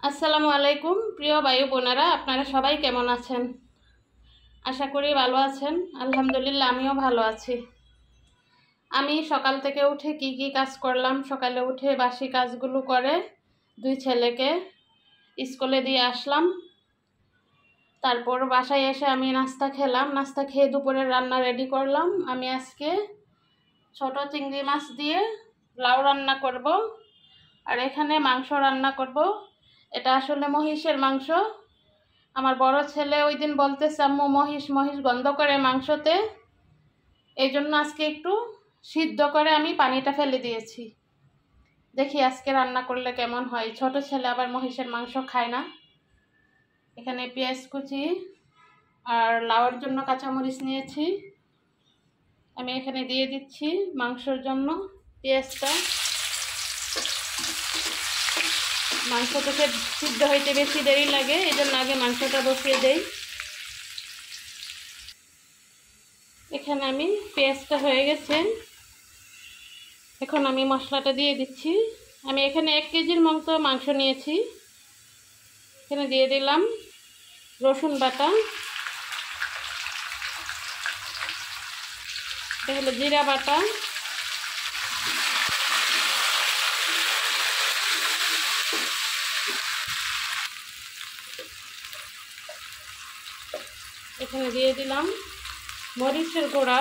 আসসালামু আলাইকুম প্রিয় ভাই বোনেরা, আপনারা সবাই কেমন আছেন? আশা করি ভালো আছেন। আলহামদুলিল্লাহ, আমিও ভালো আছি। আমি সকাল থেকে উঠে কি কাজ করলাম, সকালে উঠে বাসি কাজগুলো করে দুই ছেলেকে স্কুলে দিয়ে আসলাম। তারপর বাসায় এসে আমি নাস্তা খেলাম। নাস্তা খেয়ে দুপুরের রান্না রেডি করলাম। আমি আজকে ছোট চিংড়ি মাছ দিয়ে লাউ রান্না করব, আর এখানে মাংস রান্না করব। এটা আসলে মহিষের মাংস। আমার বড় ছেলে ওই দিন বলতেছে, আম্মু মহিষ মহিষ গন্ধ করে মাংসতে, এই জন্য আজকে একটু সিদ্ধ করে আমি পানিটা ফেলে দিয়েছি। দেখি আজকে রান্না করলে কেমন হয়। ছোট ছেলে আবার মহিষের মাংস খায় না। এখানে পেঁয়াজ কুচি আর লাউয়ের জন্য কাঁচামরিচ নিয়েছি। আমি এখানে দিয়ে দিচ্ছি মাংসের জন্য পেঁয়াজটা। মাংসটাকে সিদ্ধ হইতে বেশি দেরি লাগে, এই জন্য আগে মাংসটা বসিয়ে দেই। এখানে আমি পেঁয়াজটা হয়ে গেছে, এখন আমি মশলাটা দিয়ে দিচ্ছি। আমি এখানে 1 কেজির মতো মাংস নিয়েছি। এখানে দিয়ে দিলাম রসুন বাটা, এটা হলো জিরা বাটা, এখানে দিয়ে দিলাম মরিচের গুঁড়া।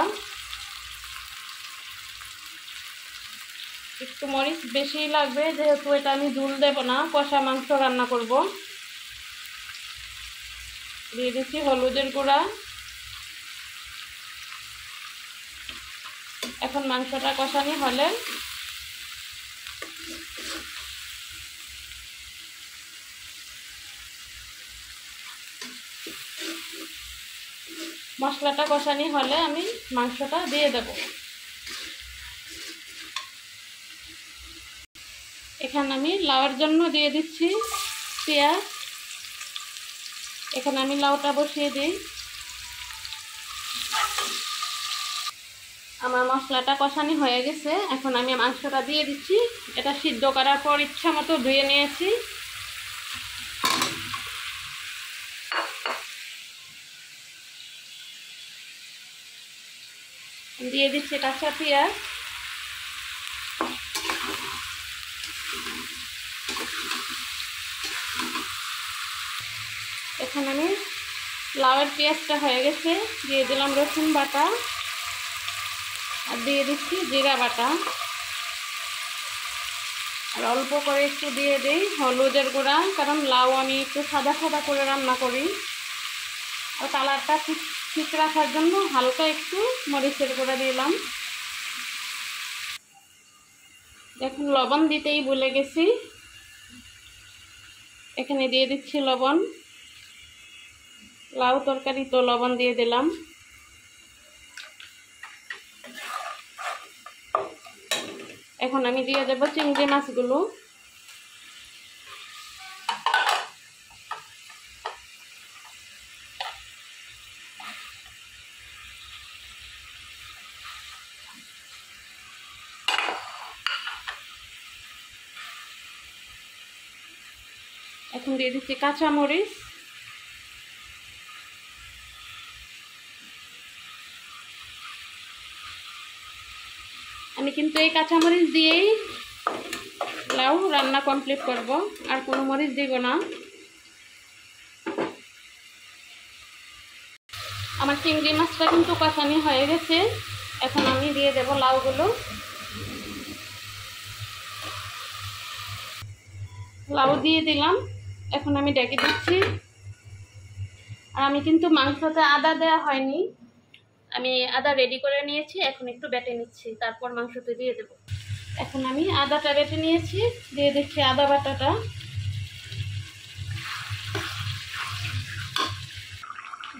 একটু মরিচ বেশি লাগবে, যেহেতু এটা আমি ঝোল দেব না, কষা মাংস রান্না করব। দিয়ে দিচ্ছি হলুদের গুঁড়া। এখন মাংসটা কষানি হলে মশলাটা কষানি হলে আমি মাংসটা দিয়ে দেব। এখানে আমি লাউয়ের জন্য দিয়ে দিচ্ছি পেঁয়াজ। এখানে আমি লাউটা বসিয়ে দিই। আমার মশলাটা কষানি হয়ে গেছে, এখন আমি মাংসটা দিয়ে দিচ্ছি। এটা সিদ্ধ করার পর ইচ্ছা মতো ধুয়ে নিয়েছি। দিয়ে দিচ্ছি কাঁচা পেঁয়াজ। এখানে আমি লাউয়ের পেঁয়াজটা হয়ে গেছে, দিয়ে দিলাম রসুন বাটা আর দিয়ে দিচ্ছি জিরা বাটা। আর অল্প করে একটু দিয়ে দিই হলুদের গুঁড়া, কারণ লাউ আমি একটু সাদা সাদা করে রান্না করি। আর কালারটা ঠিক রাখার জন্য হালকা একটু মরিচের গুঁড়া দিলাম। এখন লবণ দিতেই ভুলে গেছি, এখানে দিয়ে দিচ্ছি লবণ। লাউ তরকারি তো লবণ দিয়ে দিলাম। এখন আমি দিয়ে দেব চিংড়ি মাছগুলো। এখন দিয়ে দিচ্ছি কাঁচামরিচ। আমি কিন্তু এই কাঁচামরিচ দিয়েই লাউ রান্না কমপ্লিট করব, আর কোনো মরিচ দিব না। আমার চিংড়ি মাছটা কিন্তু কষানি হয়ে গেছে, এখন আমি দিয়ে দেব লাউগুলো। লাউ দিয়ে দিলাম, এখন আমি ঢেকে দিচ্ছি। আর আমি কিন্তু মাংসতে আদা দেওয়া হয়নি, আমি আদা রেডি করে নিয়েছি, এখন একটু বেটে নিচ্ছি, তারপর মাংসতে দিয়ে দেব। এখন আমি আদাটা বেটে নিয়েছি, দিয়ে দিচ্ছি আদা বাটাটা।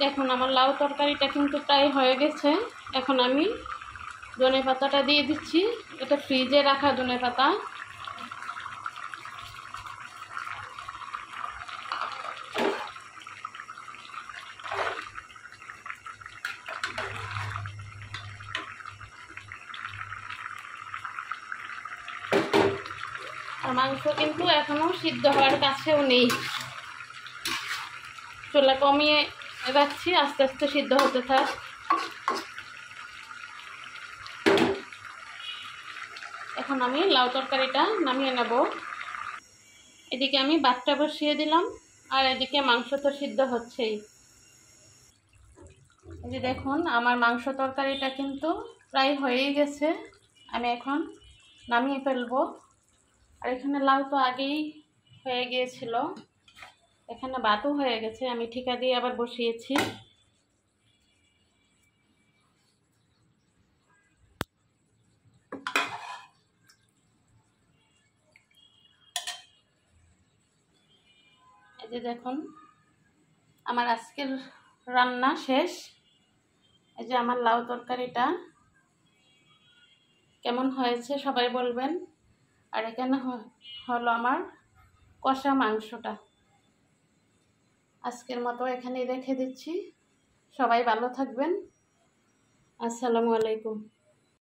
দেখুন আমার লাউ তরকারিটা কিন্তু প্রায় হয়ে গেছে। এখন আমি ধনেপাতাটা দিয়ে দিচ্ছি, এটা ফ্রিজে রাখা ধনেপাতা। মাংস কিন্তু এখনো সিদ্ধ হওয়ার কাছেও নেই, চুলা কমিয়ে রাখছি, আস্তে আস্তে সিদ্ধ হতে থাক। এখন আমি লাউ তরকারিটা নামিয়ে নেব। এদিকে আমি ভাতটা বসিয়ে দিলাম, আর এদিকে মাংস তো সিদ্ধ হচ্ছেই। এই যে দেখুন আমার মাংস তরকারিটা কিন্তু প্রায় হয়েই গেছে, আমি এখন নামিয়ে ফেলবো। আর এখানে লাউ তো আগেই হয়ে গিয়েছিল, এখানে ভাতও হয়ে গেছে, আমি ঠিকা দিয়ে আবার বসিয়েছি। এই যে দেখুন আমার আজকের রান্না শেষ। এই যে আমার লাউ তরকারিটা কেমন হয়েছে সবাই বলবেন। আর এখানে হলো আমার কষা মাংসটা। আজকের মতো এখানেই রেখে দিচ্ছি, সবাই ভালো থাকবেন। আসসালামু আলাইকুম।